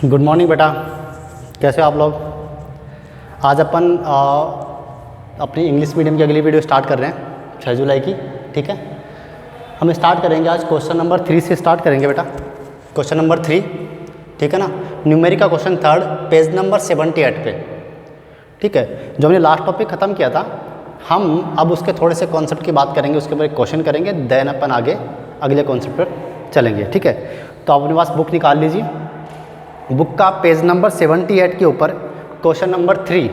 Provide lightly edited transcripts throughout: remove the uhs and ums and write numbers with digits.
Good morning बेटा, कैसे हो आप लोग। आज अपन अपनी इंग्लिश मीडियम की अगली वीडियो स्टार्ट कर रहे हैं 6 जुलाई की। ठीक है, हम स्टार्ट करेंगे आज क्वेश्चन नंबर 3 से स्टार्ट करेंगे बेटा। क्वेश्चन नंबर 3, ठीक है ना, न्यूमेरिक का क्वेश्चन 3 पेज नंबर 78 पे। ठीक है, जो हमने लास्ट टॉपिक ख़त्म किया था, हम अब उसके थोड़े से कॉन्सेप्ट की बात करेंगे, उसके ऊपर एक क्वेश्चन करेंगे, देन अपन आगे अगले कॉन्सेप्ट पर चलेंगे। ठीक है, तो आप अपने पास बुक निकाल लीजिए। बुक का पेज नंबर 78 के ऊपर क्वेश्चन नंबर 3,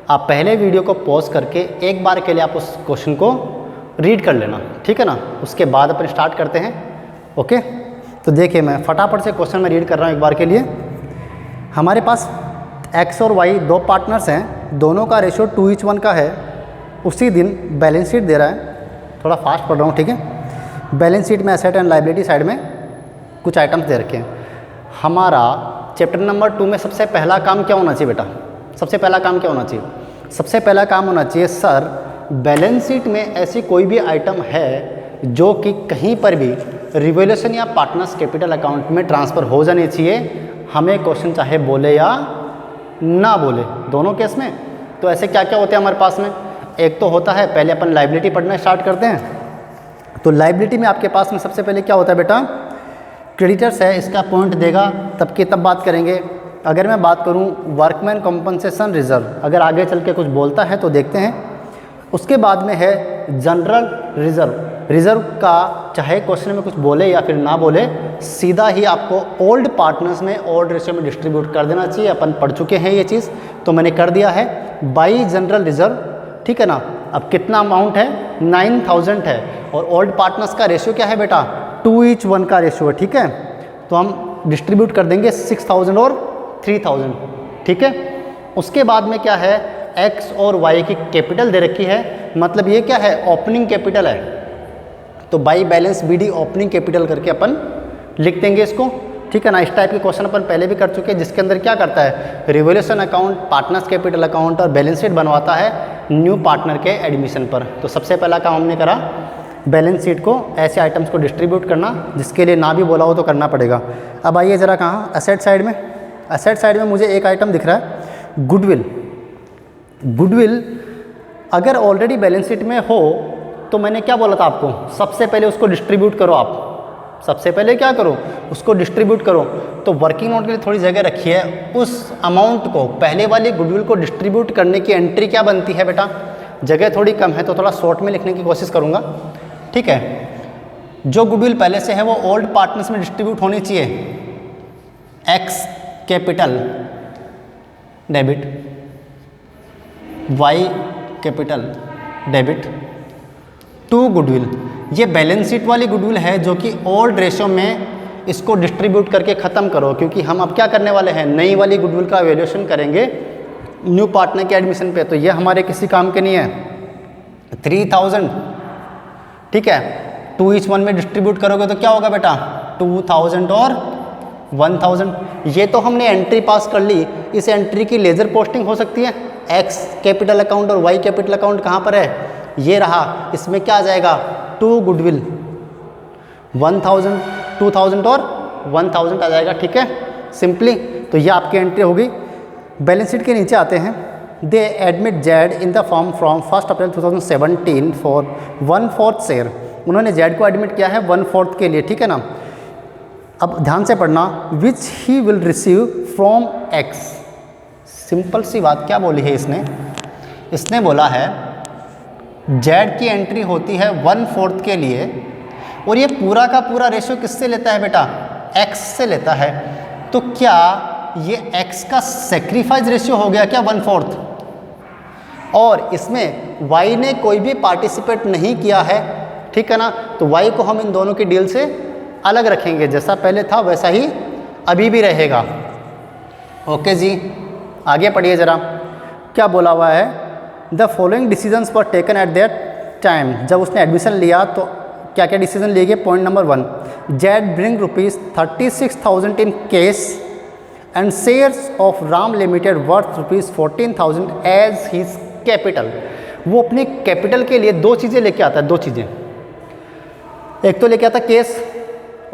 आप पहले वीडियो को पॉज करके एक बार के लिए आप उस क्वेश्चन को रीड कर लेना। ठीक है ना, उसके बाद अपन स्टार्ट करते हैं। ओके, तो देखिए मैं फटाफट से क्वेश्चन में रीड कर रहा हूँ एक बार के लिए। हमारे पास एक्स और वाई दो पार्टनर्स हैं, दोनों का रेशियो 2:1 का है। उसी दिन बैलेंस शीट दे रहा है, थोड़ा फास्ट पढ़ रहा हूँ। ठीक है, बैलेंस शीट में एसेट एंड लायबिलिटी साइड में कुछ आइटम्स दे रखे हैं। हमारा चैप्टर नंबर 2 में सबसे पहला काम क्या होना चाहिए बेटा? सबसे पहला काम क्या होना चाहिए? सबसे पहला काम होना चाहिए सर, बैलेंस शीट में ऐसी कोई भी आइटम है जो कि कहीं पर भी रिवोल्यूशन या पार्टनर्स कैपिटल अकाउंट में ट्रांसफ़र हो जानी चाहिए, हमें क्वेश्चन चाहे बोले या ना बोले, दोनों केस में। तो ऐसे क्या क्या होते हैं हमारे पास में? एक तो होता है, पहले अपन लायबिलिटी पढ़ना स्टार्ट करते हैं। तो लायबिलिटी में आपके पास में सबसे पहले क्या होता है बेटा? क्रेडिटर्स है, इसका पॉइंट देगा तब की तब बात करेंगे। अगर मैं बात करूं वर्कमैन कॉम्पनसेशन रिजर्व, अगर आगे चल के कुछ बोलता है तो देखते हैं। उसके बाद में है जनरल रिजर्व। रिजर्व का चाहे क्वेश्चन में कुछ बोले या फिर ना बोले, सीधा ही आपको ओल्ड पार्टनर्स में ओल्ड रेशियो में डिस्ट्रीब्यूट कर देना चाहिए। अपन पढ़ चुके हैं ये चीज़, तो मैंने कर दिया है बाई जनरल रिजर्व। ठीक है ना, अब कितना अमाउंट है? 9000 है, और ओल्ड पार्टनर्स का रेशियो क्या है बेटा? 2:1 का रेशियो है। ठीक है, तो हम डिस्ट्रीब्यूट कर देंगे 6000 और 3000। ठीक है, उसके बाद में क्या है? एक्स और वाई की कैपिटल दे रखी है, मतलब ये क्या है? ओपनिंग कैपिटल है। तो by balance BD opening capital करके अपन लिख देंगे इसको। ठीक है ना, इस टाइप के क्वेश्चन अपन पहले भी कर चुके हैं, जिसके अंदर क्या करता है? Revolution account, partners capital account और बैलेंस शीट बनवाता है न्यू पार्टनर के एडमिशन पर। तो सबसे पहला काम हमने करा बैलेंस शीट को ऐसे आइटम्स को डिस्ट्रीब्यूट करना, जिसके लिए ना भी बोला हो तो करना पड़ेगा। अब आइए ज़रा कहाँ? एसेट साइड में। एसेट साइड में मुझे एक आइटम दिख रहा है, गुडविल। गुडविल अगर ऑलरेडी बैलेंस शीट में हो तो मैंने क्या बोला था आपको? सबसे पहले उसको डिस्ट्रीब्यूट करो। आप सबसे पहले क्या करो? उसको डिस्ट्रीब्यूट करो। तो वर्किंग नोट के लिए थोड़ी जगह रखी है, उस अमाउंट को, पहले वाली गुडविल को डिस्ट्रीब्यूट करने की एंट्री क्या बनती है बेटा? जगह थोड़ी कम है तो थोड़ा शॉर्ट में लिखने की कोशिश करूँगा। ठीक है, जो गुडविल पहले से है वो ओल्ड पार्टनर्स में डिस्ट्रीब्यूट होनी चाहिए। X capital debit, Y capital debit to goodwill. ये बैलेंस शीट वाली गुडविल है जो कि ओल्ड रेशियो में, इसको डिस्ट्रीब्यूट करके ख़त्म करो, क्योंकि हम अब क्या करने वाले हैं? नई वाली गुडविल का वैल्यूएशन करेंगे न्यू पार्टनर के एडमिशन पे। तो ये हमारे किसी काम के नहीं है। 3000, ठीक है, 2:1 में डिस्ट्रीब्यूट करोगे तो क्या होगा बेटा? 2000 और 1000। ये तो हमने एंट्री पास कर ली, इस एंट्री की लेजर पोस्टिंग हो सकती है। एक्स कैपिटल अकाउंट और वाई कैपिटल अकाउंट कहाँ पर है? ये रहा। इसमें क्या आ जाएगा? टू गुडविल 1000, 2000 और 1000 आ जाएगा। ठीक है, सिंपली। तो ये आपकी एंट्री होगी। बैलेंस शीट के नीचे आते हैं। दे admit Z in the form from 1 April 2017 for 1/4 share. उन्होंने जेड को एडमिट किया है 1/4 के लिए। ठीक है ना, अब ध्यान से पढ़ना, which he will receive from X. Simple सी बात क्या बोली है इसने? इसने बोला है जेड की एंट्री होती है 1/4 के लिए, और ये पूरा का पूरा रेशियो किससे लेता है बेटा? एक्स से लेता है। तो क्या ये x का सेक्रीफाइस रेशियो हो गया क्या 1/4? और इसमें y ने कोई भी पार्टिसिपेट नहीं किया है। ठीक है ना, तो y को हम इन दोनों की डील से अलग रखेंगे, जैसा पहले था वैसा ही अभी भी रहेगा। ओके जी, आगे पढ़िए ज़रा, क्या बोला हुआ है? The following decisions were taken at that time. जब उसने एडमिशन लिया तो क्या क्या डिसीजन लिए गए? Point number 1, Z bring ₹36,000 in cash and shares of RAM Limited worth ₹14,000 as his capital। वो अपने कैपिटल के लिए दो चीज़ें लेके आता है, दो चीज़ें। एक तो लेके आता कैश,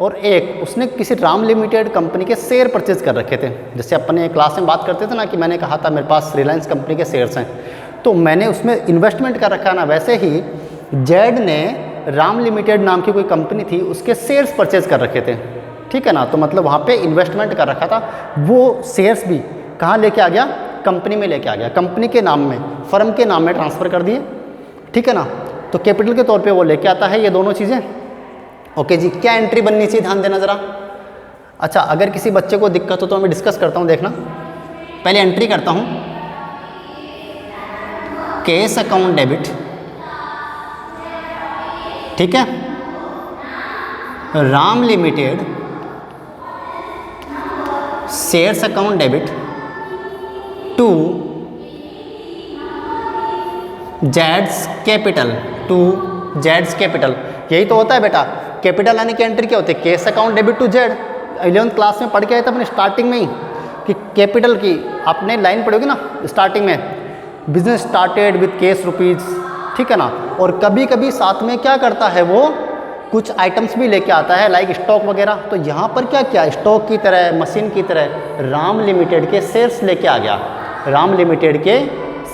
और एक उसने किसी राम लिमिटेड कंपनी के शेयर परचेज कर रखे थे। जैसे अपने क्लास में बात करते थे ना कि मैंने कहा था मेरे पास रिलायंस कंपनी के शेयर्स हैं, तो मैंने उसमें इन्वेस्टमेंट कर रखा ना, वैसे ही जेड ने राम लिमिटेड नाम की कोई कंपनी थी उसके शेयर्स परचेज कर रखे थे, ठीक है ना। तो मतलब वहाँ पे इन्वेस्टमेंट कर रखा था, वो शेयर्स भी कहाँ लेके आ गया, कंपनी में लेके आ गया, कंपनी के नाम में, फर्म के नाम में ट्रांसफ़र कर दिए, ठीक है ना। तो कैपिटल के तौर पे वो लेके आता है ये दोनों चीज़ें। ओके जी, क्या एंट्री बननी चाहिए ध्यान देना ज़रा। अच्छा, अगर किसी बच्चे को दिक्कत हो तो मैं डिस्कस करता हूँ, देखना। पहले एंट्री करता हूँ, कैश अकाउंट डेबिट, ठीक है, Ram limited shares account debit to जेड्स कैपिटल, टू जेड्स कैपिटल। यही तो होता है बेटा, कैपिटल आने की एंट्री क्या होती है, cash account debit to Z. 11th class में पढ़ के आए थे अपने स्टार्टिंग में ही कि कैपिटल की आपने लाइन पढ़ोगे ना स्टार्टिंग में, business started with cash rupees, ठीक है ना। और कभी कभी साथ में क्या करता है वो, कुछ आइटम्स भी लेके आता है लाइक स्टॉक वगैरह। तो यहाँ पर क्या किया, स्टॉक की तरह, मशीन की तरह राम लिमिटेड के शेयर्स लेके आ गया, राम लिमिटेड के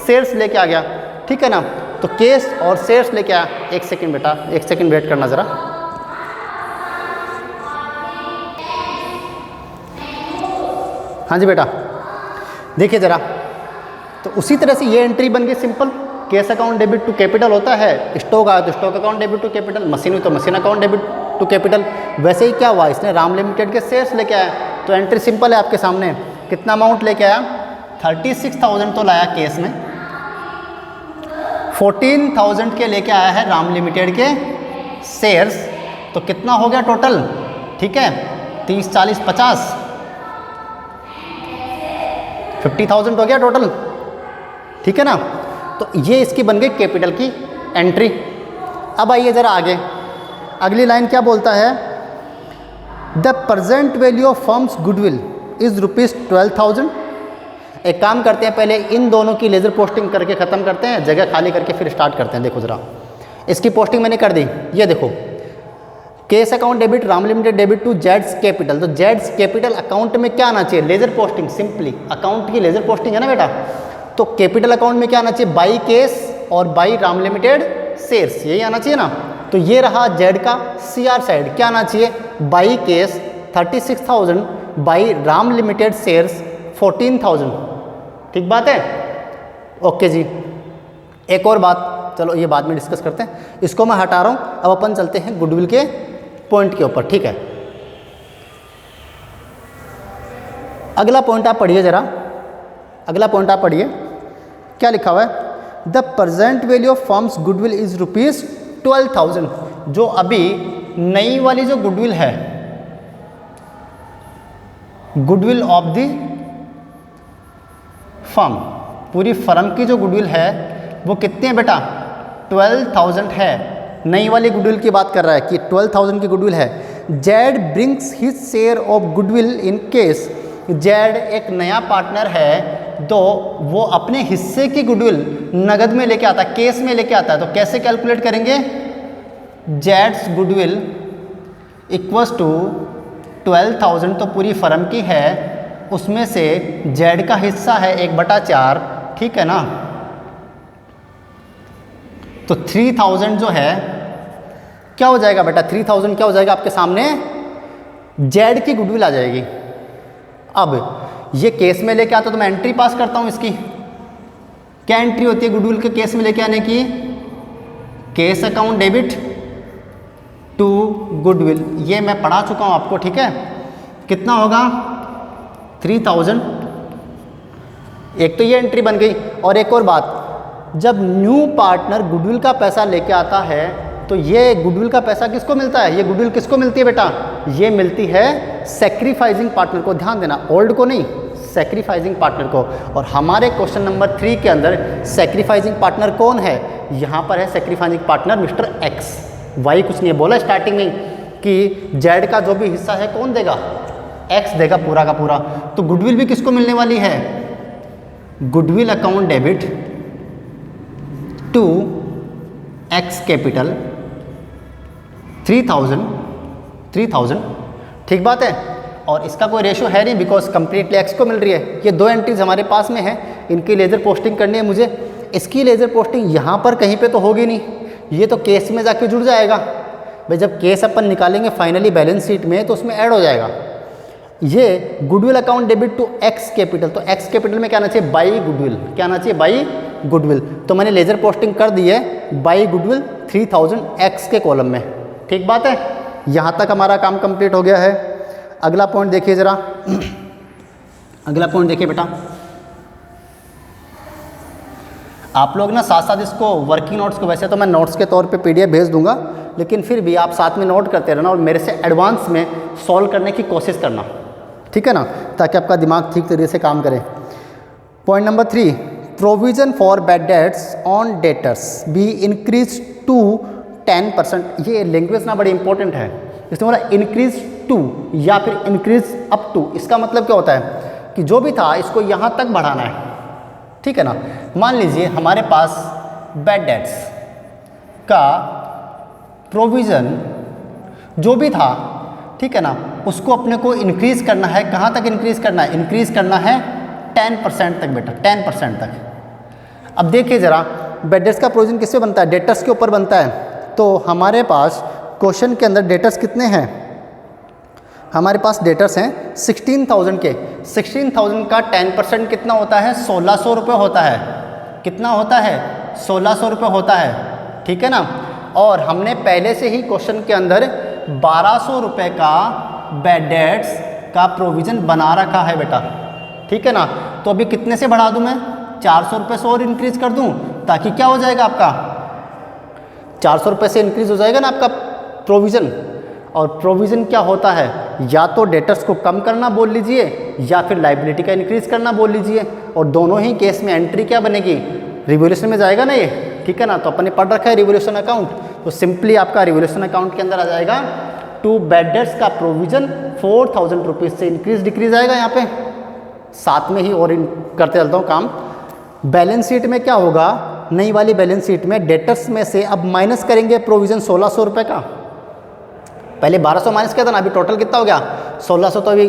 शेयर्स लेके आ गया, ठीक है ना। तो कैश और शेयर्स लेके आया। एक सेकंड बेटा, एक सेकंड वेट करना ज़रा। हाँ जी बेटा, देखिए ज़रा, तो उसी तरह से ये एंट्री बन गई simple, cash account debit to capital होता है, स्टॉक आया तो stock account debit to capital, machine हुई तो machine account debit to capital. वैसे ही क्या हुआ, इसने राम लिमिटेड के शेयर्स लेके आया, तो एंट्री सिंपल है आपके सामने। कितना अमाउंट लेके आया, 36,000 तो लाया केस में, 14,000 के लेके आया है राम लिमिटेड के शेयर्स। तो कितना हो गया टोटल, ठीक है, 30, 40, 50, 50,000 हो गया टोटल, ठीक है ना। तो ये इसकी बन गई कैपिटल की एंट्री। अब आइए ज़रा आगे, अगली लाइन क्या बोलता है, the present value of firms goodwill is ₹12,000। एक काम करते हैं, पहले इन दोनों की लेज़र पोस्टिंग करके ख़त्म करते हैं, जगह खाली करके फिर स्टार्ट करते हैं। देखो ज़रा, इसकी पोस्टिंग मैंने कर दी, ये देखो, cash account debit Ram limited debit to जेड्स कैपिटल। तो जेड्स कैपिटल अकाउंट में क्या आना चाहिए, लेज़र पोस्टिंग, सिंपली अकाउंट की लेज़र पोस्टिंग है ना बेटा। तो कैपिटल अकाउंट में क्या आना चाहिए, बाई कैश और बाई राम लिमिटेड शेयर्स, यही आना चाहिए ना। तो ये रहा जेड का सीआर साइड, क्या आना चाहिए, by cash 36,000, by Ram limited shares 14,000, ठीक बात है। ओके जी, एक और बात, चलो ये बाद में डिस्कस करते हैं, इसको मैं हटा रहा हूँ। अब अपन चलते हैं गुडविल के पॉइंट के ऊपर, ठीक है। अगला पॉइंट आप पढ़िए ज़रा, अगला पॉइंट आप पढ़िए, क्या लिखा हुआ है, the present value of firms goodwill is ₹12,000। जो अभी नई वाली जो गुडविल है, गुडविल ऑफ द फर्म, पूरी फर्म की जो गुडविल है वो कितनी है बेटा, 12,000 है। नई वाली गुडविल की बात कर रहा है कि 12,000 की गुडविल है। Z brings his share of goodwill in case, Z एक नया पार्टनर है, तो वो अपने हिस्से की गुडविल नगद में लेके आता है, केस में लेके आता है। तो कैसे कैलकुलेट करेंगे, जेड्स गुडविल इक्वल्स टू 12,000, तो पूरी फर्म की है, उसमें से जेड का हिस्सा है 1/4, ठीक है ना। तो 3,000 जो है क्या हो जाएगा बेटा, 3,000 क्या हो जाएगा आपके सामने, जेड की गुडविल आ जाएगी। अब ये केस में लेके आता तो मैं एंट्री पास करता हूँ इसकी, क्या एंट्री होती है गुडविल के केस में लेके आने की, cash account debit to goodwill, ये मैं पढ़ा चुका हूँ आपको, ठीक है। कितना होगा, 3,000, एक तो ये एंट्री बन गई। और एक और बात, जब न्यू पार्टनर गुडविल का पैसा लेके आता है तो ये गुडविल का पैसा किसको मिलता है, ये गुडविल किसको मिलती है बेटा, ये मिलती है सैक्रिफाइसिंग पार्टनर को, ध्यान देना, ओल्ड को नहीं, सैक्रिफाइसिंग पार्टनर को। और हमारे क्वेश्चन नंबर 3 के अंदर सैक्रिफाइसिंग पार्टनर कौन है, यहाँ पर है sacrificing partner Mister X. Y कुछ नहीं है, बोला स्टार्टिंग में कि जेड का जो भी हिस्सा है कौन देगा, एक्स देगा पूरा का पूरा। तो गुडविल भी किसको मिलने वाली है, goodwill account debit to X capital 3,000, 3000, ठीक बात है। और इसका कोई रेशो है नहीं बिकॉज कंप्लीटली एक्स को मिल रही है। ये दो एंट्रीज हमारे पास में है, इनकी लेज़र पोस्टिंग करनी है मुझे। इसकी लेज़र पोस्टिंग यहाँ पर कहीं पे तो होगी नहीं, ये तो केस में जाके जुड़ जाएगा। भाई जब केस अपन निकालेंगे फाइनली बैलेंस शीट में तो उसमें ऐड हो जाएगा। ये goodwill account debit to X capital, तो एक्स कैपिटल में क्या आना चाहिए, बाई गुडविल। क्या आना चाहिए, बाई गुडविल। तो मैंने लेज़र पोस्टिंग कर दी है बाई गुडविल 3000 एक्स के कॉलम में, ठीक बात है। यहाँ तक हमारा काम कंप्लीट हो गया है। अगला पॉइंट देखिए ज़रा, अगला पॉइंट देखिए बेटा। आप लोग ना साथ साथ इसको वर्किंग नोट्स को, वैसे तो मैं नोट्स के तौर पे पीडीएफ भेज दूंगा, लेकिन फिर भी आप साथ में नोट करते रहना और मेरे से एडवांस में सॉल्व करने की कोशिश करना, ठीक है ना, ताकि आपका दिमाग ठीक तरीके से काम करे। Point number 3, provision for bad debts on debtors be increase to 10%। ये लैंग्वेज ना बड़ी इंपॉर्टेंट है, इसमें बोला इंक्रीज टू या फिर इंक्रीज अप टू। इसका मतलब क्या होता है कि जो भी था इसको यहाँ तक बढ़ाना है, ठीक है ना। मान लीजिए हमारे पास बैड डेट्स का प्रोविज़न जो भी था, ठीक है ना, उसको अपने को इंक्रीज़ करना है। कहाँ तक इंक्रीज़ करना है, इंक्रीज़ करना है 10% तक बेटा, 10% तक। अब देखिए ज़रा, बैड डेट्स का प्रोविज़न किससे बनता है, डेटर्स के ऊपर बनता है। तो हमारे पास क्वेश्चन के अंदर डेटर्स कितने हैं, हमारे पास डेटर्स हैं 16,000 के। 16,000 का 10% कितना होता है, 1600 रुपये होता है। कितना होता है, 1600 रुपये होता है, ठीक है ना। और हमने पहले से ही क्वेश्चन के अंदर 1200 रुपये का बैड डेट्स का प्रोविज़न बना रखा है बेटा, ठीक है ना। तो अभी कितने से बढ़ा दूँ मैं, 400 रुपये से और इंक्रीज़ कर दूँ, ताकि क्या हो जाएगा आपका 400 रुपये से इंक्रीज़ हो जाएगा ना आपका प्रोविज़न। और प्रोविज़न क्या होता है, या तो डेटर्स को कम करना बोल लीजिए या फिर लाइबिलिटी का इंक्रीज़ करना बोल लीजिए। और दोनों ही केस में एंट्री क्या बनेगी, रिवोल्यूशन में जाएगा ना ये, ठीक है ना। तो अपन ने पढ़ रखा है रिवोल्यूशन अकाउंट, तो सिंपली आपका रिवोल्यूशन अकाउंट के अंदर आ जाएगा टू बैड डेट्स का प्रोविज़न 4000 रुपीज़ से इंक्रीज डिक्रीज आएगा यहाँ पे। साथ में ही और करते चलता हूँ काम। बैलेंस शीट में क्या होगा, नई वाली बैलेंस शीट में डेटर्स में से अब माइनस करेंगे प्रोविज़न 1600 रुपये का। पहले 1200 माइनस किया था ना, अभी टोटल कितना हो गया 1600। तो अभी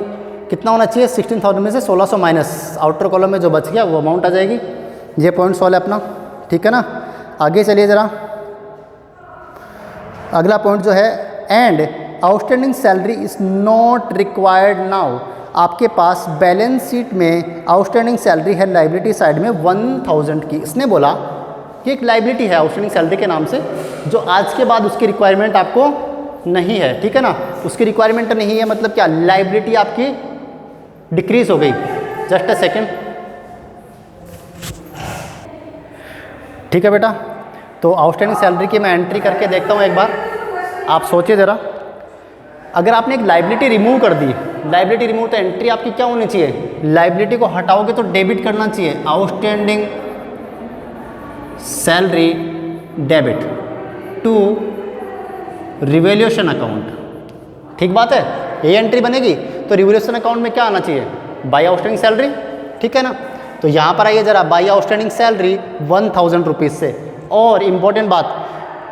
कितना होना चाहिए, 16,000 में से 1600 माइनस, आउटर कॉलम में जो बच गया वो अमाउंट आ जाएगी। ये पॉइंट सॉल्व है अपना, ठीक है ना। आगे चलिए ज़रा, अगला पॉइंट जो है, and outstanding salary is not required now. आपके पास बैलेंस शीट में आउटस्टैंडिंग सैलरी है लाइबिलिटी साइड में 1000 की। इसने बोला कि एक लाइबिलिटी है आउटस्टैंडिंग सैलरी के नाम से, जो आज के बाद उसकी रिक्वायरमेंट आपको नहीं है, ठीक है ना। उसकी रिक्वायरमेंट नहीं है मतलब क्या, लाइबिलिटी आपकी डिक्रीज हो गई। जस्ट अ सेकेंड, ठीक है बेटा। तो आउटस्टैंडिंग सैलरी की मैं एंट्री करके देखता हूँ एक बार, आप सोचिए ज़रा। अगर आपने एक लाइबिलिटी रिमूव कर दी, लाइबिलिटी रिमूव, तो एंट्री आपकी क्या होनी चाहिए, लाइबिलिटी को हटाओगे तो डेबिट करना चाहिए, outstanding salary debit to revolution account, ठीक बात है। ये एंट्री बनेगी तो रिवोल्यूशन अकाउंट में क्या आना चाहिए, बाई आउटस्टैंडिंग सैलरी, ठीक है ना। तो यहाँ पर आइए ज़रा, बाई आउटस्टैंडिंग सैलरी 1000 रुपीज़ से। और इम्पॉर्टेंट बात,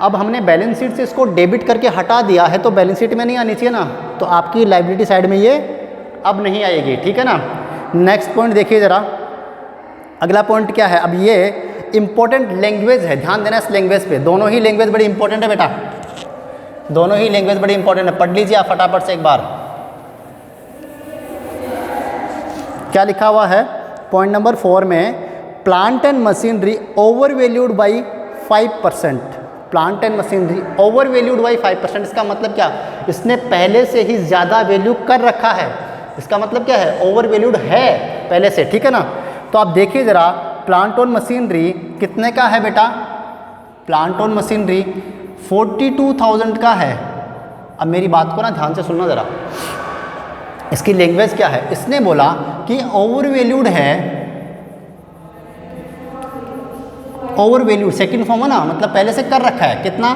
अब हमने बैलेंस शीट से इसको डेबिट करके हटा दिया है, तो बैलेंस शीट में नहीं आनी चाहिए ना, तो आपकी लाइबिलिटी साइड में ये अब नहीं आएगी, ठीक है ना। नेक्स्ट पॉइंट देखिए ज़रा, अगला पॉइंट क्या है। अब ये इंपॉर्टेंट लैंग्वेज है, ध्यान देना इस लैंग्वेज पे। दोनों ही लैंग्वेज बड़ी इंपॉर्टेंट है बेटा, दोनों ही लैंग्वेज बड़ी इंपॉर्टेंट है। पढ़ लीजिए आप फटाफट से एक बार, क्या लिखा हुआ है पॉइंट नंबर 4 में, plant and machinery over valued by 5%। Plant and machinery over valued by 5%, इसका मतलब क्या, इसने पहले से ही ज़्यादा वैल्यू कर रखा है। इसका मतलब क्या है, ओवर वैल्यूड है पहले से, ठीक है ना। तो आप देखिए ज़रा, प्लांट ऑन मशीनरी कितने का है बेटा, प्लांट ऑन मशीनरी 42,000 का है। अब मेरी बात को ना ध्यान से सुनना ज़रा, इसकी लैंग्वेज क्या है। इसने बोला कि ओवर वैल्यूड है, ओवर वैल्यूड सेकेंड फॉर्म है ना, मतलब पहले से कर रखा है, कितना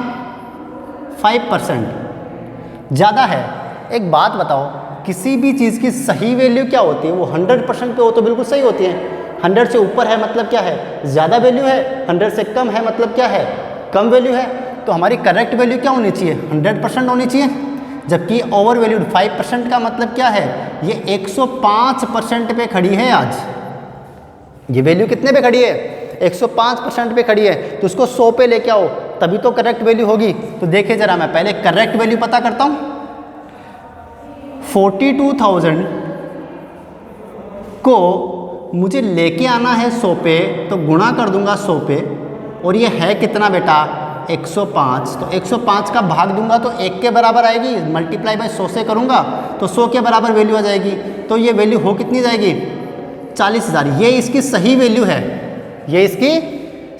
5% ज़्यादा है। एक बात बताओ, किसी भी चीज़ की सही वैल्यू क्या होती है, वो 100% पे हो तो बिल्कुल सही होती है। 100 से ऊपर है मतलब क्या है, ज़्यादा वैल्यू है, 100 से कम है मतलब क्या है, कम वैल्यू है। तो हमारी करेक्ट वैल्यू क्या होनी चाहिए, 100% होनी चाहिए। जबकि ओवर वैल्यूड 5% का मतलब क्या है, ये 105% पे खड़ी है आज। ये वैल्यू कितने पे खड़ी है, 105% पे खड़ी है, तो उसको 100 पे लेके आओ तभी तो करेक्ट वैल्यू होगी। तो देखिए जरा, मैं पहले करेक्ट वैल्यू पता करता हूँ। 42,000 को मुझे लेके आना है 100 पे, तो गुणा कर दूंगा 100 पे, और ये है कितना बेटा 105, तो 105 का भाग दूंगा तो 1 के बराबर आएगी, मल्टीप्लाई बाय 100 से करूंगा तो 100 के बराबर वैल्यू आ जाएगी। तो ये वैल्यू हो कितनी जाएगी, 40,000। ये इसकी सही वैल्यू है, ये इसकी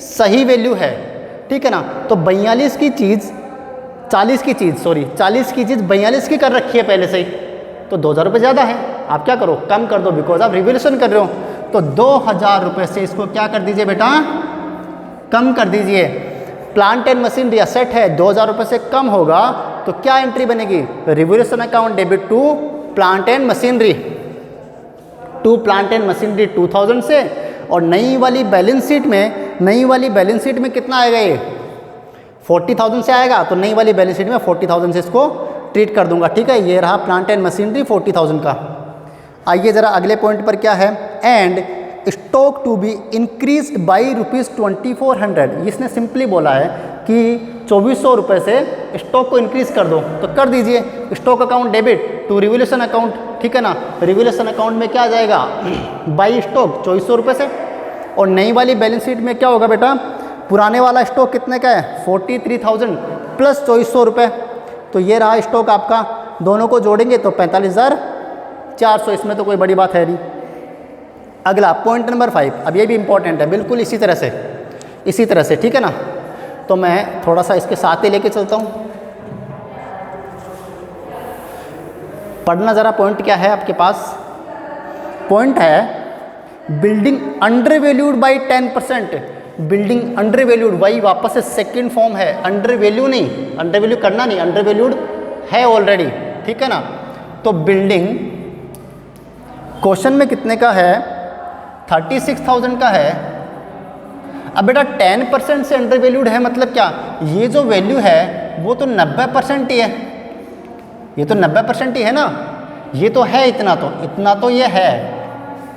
सही वैल्यू है, ठीक है ना। तो 42 की चीज़ 40 की चीज़ 42 की कर रखी है पहले से ही, तो 2,000 रुपये ज़्यादा है। आप क्या करो, कम कर दो, बिकॉज आप रिवोल्यूशन कर रहे हो। तो 2,000 रुपये से इसको क्या कर दीजिए बेटा, कम कर दीजिए। प्लांट एंड मशीनरी असेट है, 2,000 रुपये से कम होगा तो क्या एंट्री बनेगी, revaluation account debit to plant and machinery, 2,000 से। और नई वाली बैलेंस शीट में कितना आएगा, ये 40,000 से आएगा, तो नई वाली बैलेंस शीट में 40,000 से इसको ट्रीट कर दूंगा, ठीक है। ये रहा प्लांट एंड मशीनरी 40,000 का। आइए जरा अगले पॉइंट पर क्या है, and stock to be increased by ₹2400। इसने सिंपली बोला है कि 2,400 रुपये से स्टॉक को इंक्रीज कर दो, तो कर दीजिए। Stock account debit to revolution account, ठीक है ना। रिवोल्यूशन अकाउंट में क्या आ जाएगा, बाई स्टॉक 2,400 रुपये से। और नई वाली बैलेंस शीट में क्या होगा बेटा, पुराने वाला स्टॉक कितने का है, 43,000 प्लस 2,400 रुपये, तो ये रहा स्टॉक आपका। दोनों को जोड़ेंगे तो 45,400, इसमें तो कोई बड़ी बात है नहीं। अगला पॉइंट नंबर 5, अब ये भी इंपॉर्टेंट है, बिल्कुल इसी तरह से, ठीक है ना। तो मैं थोड़ा सा इसके साथ ही लेके चलता हूँ, पढ़ना ज़रा। पॉइंट क्या है आपके पास, पॉइंट है building under valued by 10%। Building under valued, वही वापस से सेकेंड फॉर्म है, अंडर वैल्यू नहीं, अंडर वैल्यू करना नहीं, अंडर वैल्यूड है ऑलरेडी, ठीक है ना। तो बिल्डिंग क्वेश्चन में कितने का है, 36,000 का है। अब बेटा 10% से अंडर वैल्यूड है मतलब क्या, ये जो वैल्यू है वो तो 90% ही है, ये तो 90% ही है ना, ये तो है इतना तो ये है।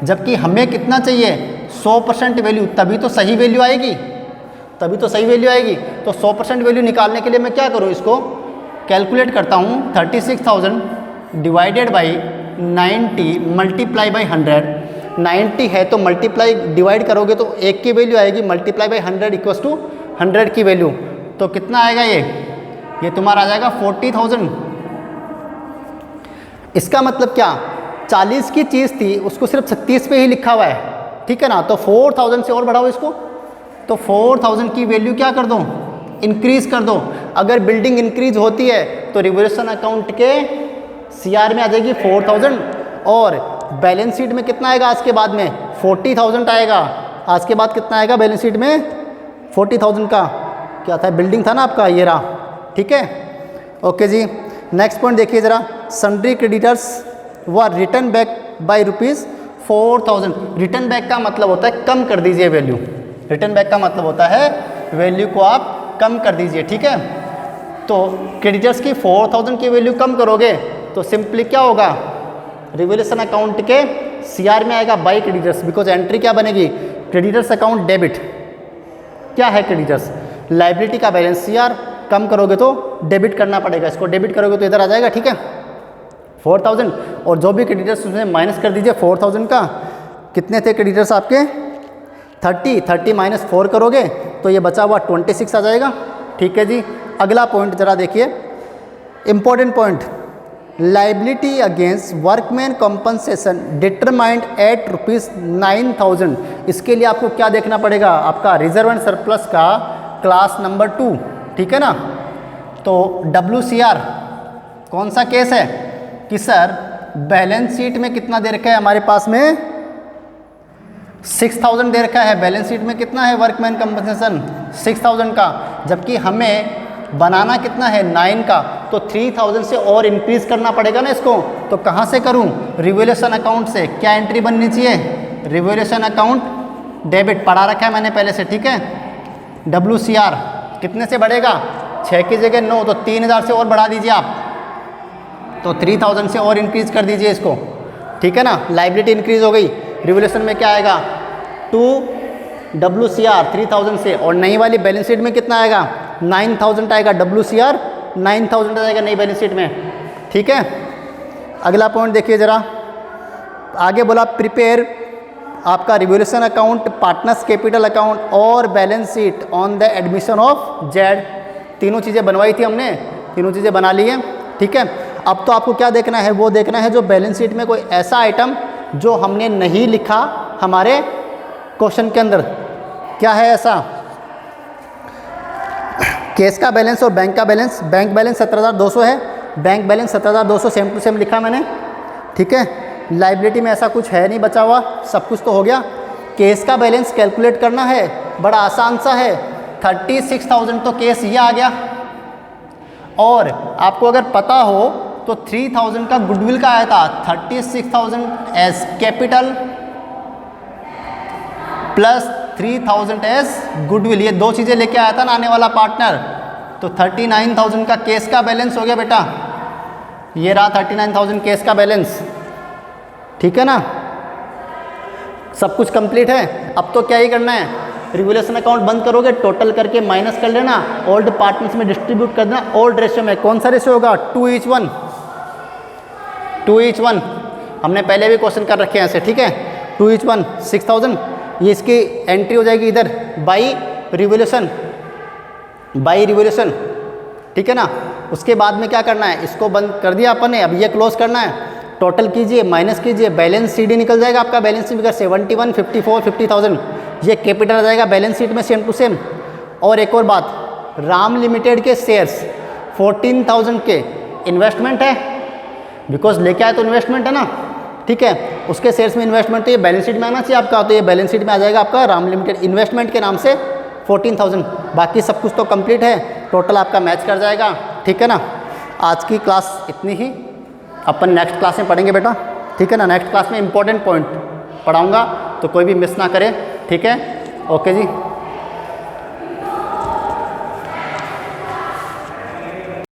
जबकि हमें कितना चाहिए, 100% वैल्यू, तभी तो सही वैल्यू आएगी। तो 100% वैल्यू निकालने के लिए मैं क्या करूँ, इसको कैलकुलेट करता हूँ। 36,000 डिवाइडेड बाई 90 मल्टीप्लाई बाई 100। 90 है तो मल्टीप्लाई डिवाइड करोगे तो 1 की वैल्यू आएगी, मल्टीप्लाई बाई 100 इक्वल्स टू 100 की वैल्यू। तो कितना आएगा, ये तुम्हारा आ जाएगा 40,000। इसका मतलब क्या, 40 की चीज़ थी उसको सिर्फ 36 पे ही लिखा हुआ है, ठीक है ना। तो 4,000 से और बढ़ाओ इसको, तो 4,000 की वैल्यू क्या कर दो, इंक्रीज कर दो। अगर बिल्डिंग इंक्रीज होती है तो रिवोल्यूशन अकाउंट के CR में आ जाएगी 4,000, और बैलेंस शीट में कितना आएगा आज के बाद में, 40,000 आएगा। आज के बाद कितना आएगा बैलेंस शीट में, 40,000 का क्या था, बिल्डिंग था ना आपका, ये रहा, ठीक है। ओके जी, नेक्स्ट पॉइंट देखिए जरा, सन्ड्री क्रेडिटर्स व return back by ₹4,000। Return back का मतलब होता है कम कर दीजिए वैल्यू, रिटर्न बैक का मतलब होता है वैल्यू को आप कम कर दीजिए, ठीक है। तो क्रेडिटर्स की 4,000 की वैल्यू कम करोगे तो सिंपली क्या होगा, रिवोल्यूशन अकाउंट के CR में आएगा बाई क्रेडिटर्स, बिकॉज एंट्री क्या बनेगी, क्रेडिटर्स अकाउंट डेबिट। क्या है क्रेडिटर्स, लाइबिलिटी का बैलेंस CR, कम करोगे तो डेबिट करना पड़ेगा, इसको डेबिट करोगे तो इधर आ जाएगा, ठीक है 4,000। और जो भी क्रेडिटर्स उसमें माइनस कर दीजिए 4,000 का, कितने थे क्रेडिटर्स आपके, 30 माइनस 4 करोगे तो ये बचा हुआ 26 आ जाएगा, ठीक है जी। अगला पॉइंट जरा देखिए, important point, liability against workman compensation determined at ₹9,000। इसके लिए आपको क्या देखना पड़ेगा, आपका रिजर्व एंड सरप्लस का क्लास नंबर 2, ठीक है ना। तो WCR कौन सा केस है कि सर बैलेंस शीट में कितना दे रखा है हमारे पास में, 6,000 दे रखा है, बैलेंस शीट में कितना है वर्कमैन कंपनसेशन 6,000 का, जबकि हमें बनाना कितना है 9 का, तो 3,000 से और इंक्रीज करना पड़ेगा ना इसको। तो कहाँ से करूँ, रिवोल्यूशन अकाउंट से। क्या एंट्री बननी चाहिए, रिवोल्यूशन अकाउंट डेबिट, पढ़ा रखा है मैंने पहले से, ठीक है। WCR कितने से बढ़ेगा, 6 की जगह 9, तो 3,000 से और बढ़ा दीजिए आप, तो 3000 से और इंक्रीज कर दीजिए इसको, ठीक है ना। लाइबिलिटी इंक्रीज हो गई, रिवोल्यूशन में क्या आएगा 2WCR 3000 से, और नई वाली बैलेंस शीट में कितना आएगा 9000 आएगा, WCR 9000 आएगा नई बैलेंस शीट में, ठीक है। अगला पॉइंट देखिए ज़रा, आगे बोला प्रिपेयर आपका revaluation account, partners capital account और balance sheet on the admission of Z. तीनों चीज़ें बनवाई थी हमने, तीनों चीज़ें बना ली हैं, ठीक है। अब तो आपको क्या देखना है, वो देखना है जो बैलेंस शीट में कोई ऐसा आइटम जो हमने नहीं लिखा हमारे क्वेश्चन के अंदर, क्या है ऐसा। केस का बैलेंस और बैंक का बैलेंस, बैंक बैलेंस 17,200 है, bank balance 17,200 same to same लिखा मैंने, ठीक है। लाइबिलिटी में ऐसा कुछ है नहीं बचा हुआ, सब कुछ तो हो गया। केस का बैलेंस कैलकुलेट करना है, बड़ा आसान सा है, 36,000 तो केस ये आ गया, और आपको अगर पता हो तो 3,000 का गुडविल का आया था, 36,000 as capital plus 3,000 as goodwill, ये दो चीज़ें लेके आया था ना आने वाला पार्टनर। तो 39,000 का केस का बैलेंस हो गया बेटा, ये रहा 39,000 केस का बैलेंस, ठीक है ना। सब कुछ कंप्लीट है। अब तो क्या ही करना है, रिवोल्यूशन अकाउंट बंद करोगे, टोटल करके माइनस कर लेना, ओल्ड पार्टनर्स में डिस्ट्रीब्यूट कर देना। ओल्ड रेशियो में कौन सा रेशियो होगा 2:1, 2:1 हमने पहले भी क्वेश्चन कर रखे हैं ऐसे, ठीक है। 2:1 6,000, ये इसकी एंट्री हो जाएगी इधर बाई रिवोल्यूशन, बाई रिवोल्यूशन, ठीक है ना। उसके बाद में क्या करना है, इसको बंद कर दिया अपन ने, अब ये क्लोज करना है, टोटल कीजिए माइनस कीजिए, बैलेंस शीट निकल जाएगा आपका, बैलेंस शीट फिगर 71, 54, 50,000, ये कैपिटल आ जाएगा बैलेंस शीट में सेम टू सेम। और एक और बात, राम लिमिटेड के शेयर्स 14,000 के इन्वेस्टमेंट है, बिकॉज लेके आए तो इन्वेस्टमेंट है ना, ठीक है। उसके शेयर्स में इन्वेस्टमेंट, तो ये बैलेंस शीट में आना चाहिए आपका, तो ये बैलेंस शीट में आ जाएगा आपका राम लिमिटेड इन्वेस्टमेंट के नाम से 14,000। बाकी सब कुछ तो कंप्लीट है, टोटल आपका मैच कर जाएगा, ठीक है ना। आज की क्लास इतनी ही, अपन नेक्स्ट क्लास में पढ़ेंगे बेटा, ठीक है ना। नेक्स्ट क्लास में इंपॉर्टेंट पॉइंट पढ़ाऊँगा, तो कोई भी मिस ना करे, ठीक है। ओके जी।